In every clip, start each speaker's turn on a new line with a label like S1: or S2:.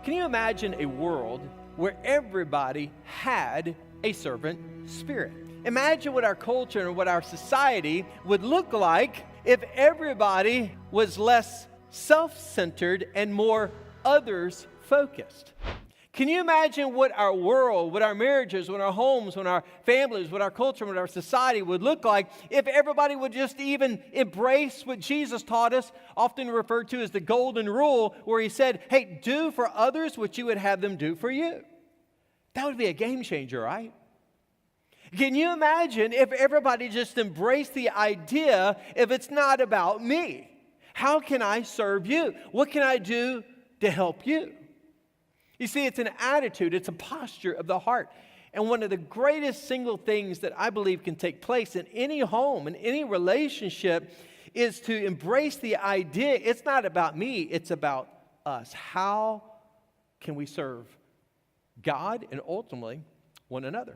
S1: Can you imagine a world where everybody had a servant spirit? Imagine what our culture and what our society would look like if everybody was less self-centered and more others-focused. Can you imagine what our world, what our marriages, what our homes, what our families, what our culture, what our society would look like if everybody would just even embrace what Jesus taught us, often referred to as the golden rule, where he said, hey, do for others what you would have them do for you. That would be a game changer, right? Can you imagine if everybody just embraced the idea, if it's not about me, how can I serve you? What can I do to help you? You see, it's an attitude, it's a posture of the heart. And one of the greatest single things that I believe can take place in any home, in any relationship, is to embrace the idea, it's not about me, it's about us. How can we serve God and ultimately one another?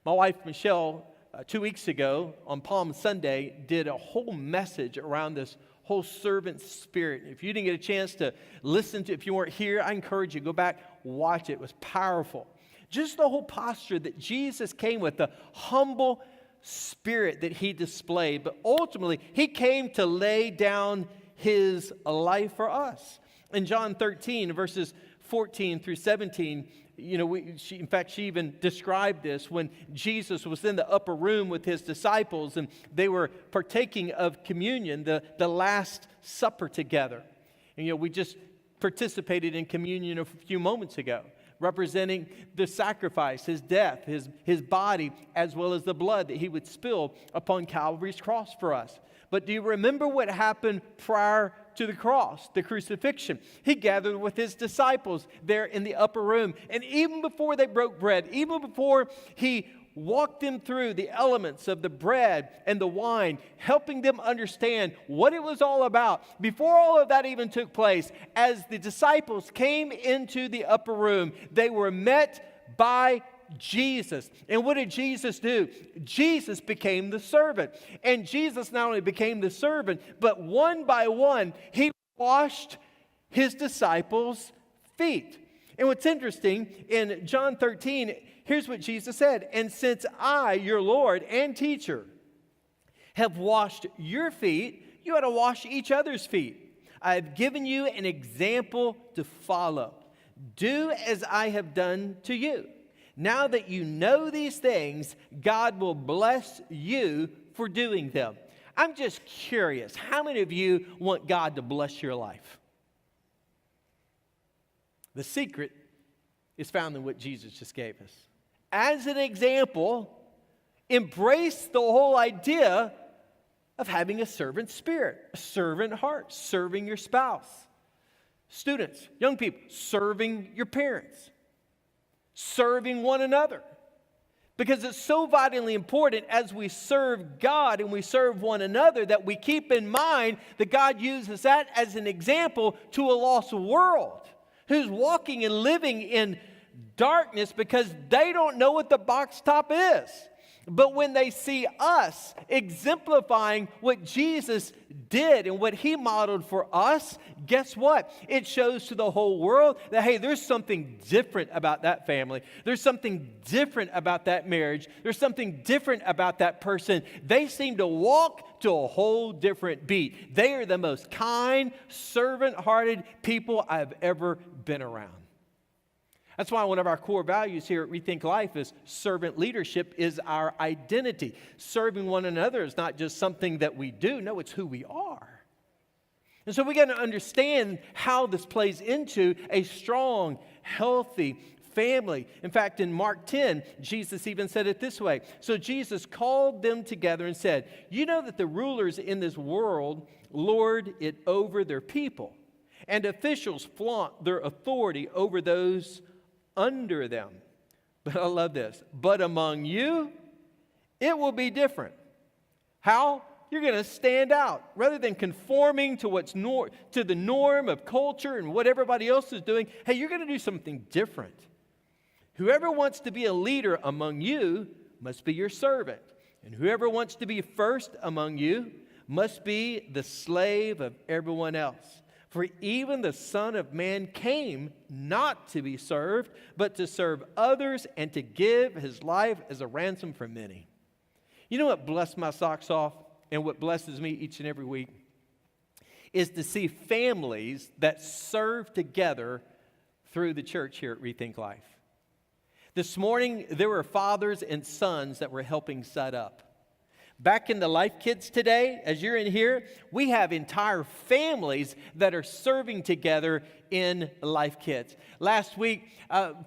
S1: My wife, Michelle, 2 weeks ago on Palm Sunday, did a whole message around this whole servant spirit. If you didn't get a chance to listen to, if you weren't here, I encourage you, go back, watch it. It was powerful. Just the whole posture that Jesus came with, the humble spirit that he displayed. But ultimately, he came to lay down his life for us. In John 13, verses 14 through 17, in fact, she even described this when Jesus was in the upper room with his disciples and they were partaking of communion, the Last Supper together. And, we just participated in communion a few moments ago, representing the sacrifice, his death, his body, as well as the blood that he would spill upon Calvary's cross for us. But do you remember what happened prior to the cross, the crucifixion? He gathered with his disciples there in the upper room. And even before they broke bread, even before he walked them through the elements of the bread and the wine, helping them understand what it was all about, before all of that even took place, as the disciples came into the upper room, they were met by Jesus. And what did Jesus do? Jesus became the servant. And Jesus not only became the servant, but one by one, he washed his disciples' feet. And what's interesting, in John 13, here's what Jesus said, "And since I, your Lord and teacher, have washed your feet, you ought to wash each other's feet. I have given you an example to follow. Do as I have done to you. Now that you know these things, God will bless you for doing them." I'm just curious, how many of you want God to bless your life? The secret is found in what Jesus just gave us. As an example, embrace the whole idea of having a servant spirit, a servant heart, serving your spouse. Students, young people, serving your parents. Serving one another. Because it's so vitally important as we serve God and we serve one another that we keep in mind that God uses that as an example to a lost world who's walking and living in darkness because they don't know what the box top is. But when they see us exemplifying what Jesus did and what he modeled for us, guess what? It shows to the whole world that, hey, there's something different about that family. There's something different about that marriage. There's something different about that person. They seem to walk to a whole different beat. They are the most kind, servant-hearted people I've ever been around. That's why one of our core values here at Rethink Life is servant leadership is our identity. Serving one another is not just something that we do. No, it's who we are. And so we got to understand how this plays into a strong, healthy family. In fact, in Mark 10, Jesus even said it this way. So Jesus called them together and said, "You know that the rulers in this world lord it over their people, and officials flaunt their authority over those under them. But I love this. But among you, it will be different." How? You're going to stand out. Rather than conforming to what's to the norm of culture and what everybody else is doing, hey, you're going to do something different. Whoever wants to be a leader among you must be your servant. And whoever wants to be first among you must be the slave of everyone else. For even the Son of Man came not to be served, but to serve others and to give his life as a ransom for many. You know what blessed my socks off and what blesses me each and every week? Is to see families that serve together through the church here at Rethink Life. This morning, there were fathers and sons that were helping set up. Back in the Life Kids today, as you're in here, we have entire families that are serving together in Life Kids. Last week,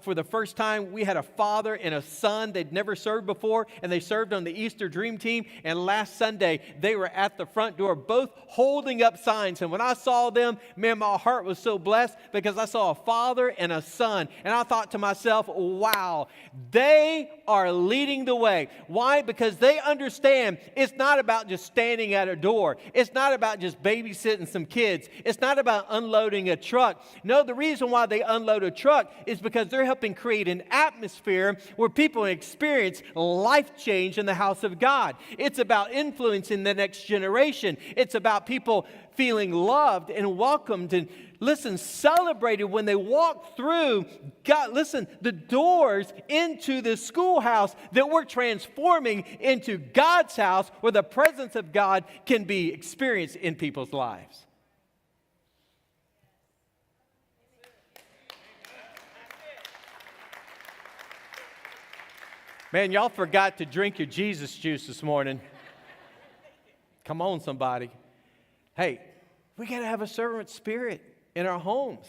S1: for the first time, we had a father and a son. They'd never served before, and they served on the Easter Dream Team. And last Sunday, they were at the front door, both holding up signs. And when I saw them, man, my heart was so blessed because I saw a father and a son. And I thought to myself, wow, they are leading the way. Why? Because they understand it's not about just standing at a door. It's not about just babysitting some kids. It's not about unloading a truck. No, the reason why they unload a truck is because they're helping create an atmosphere where people experience life change in the house of God. It's about influencing the next generation. It's about people feeling loved and welcomed and, listen, celebrated when they walk through, God, listen, the doors into the schoolhouse that we're transforming into God's house where the presence of God can be experienced in people's lives. Man, y'all forgot to drink your Jesus juice this morning. Come on, somebody. Hey, we got to have a servant spirit in our homes.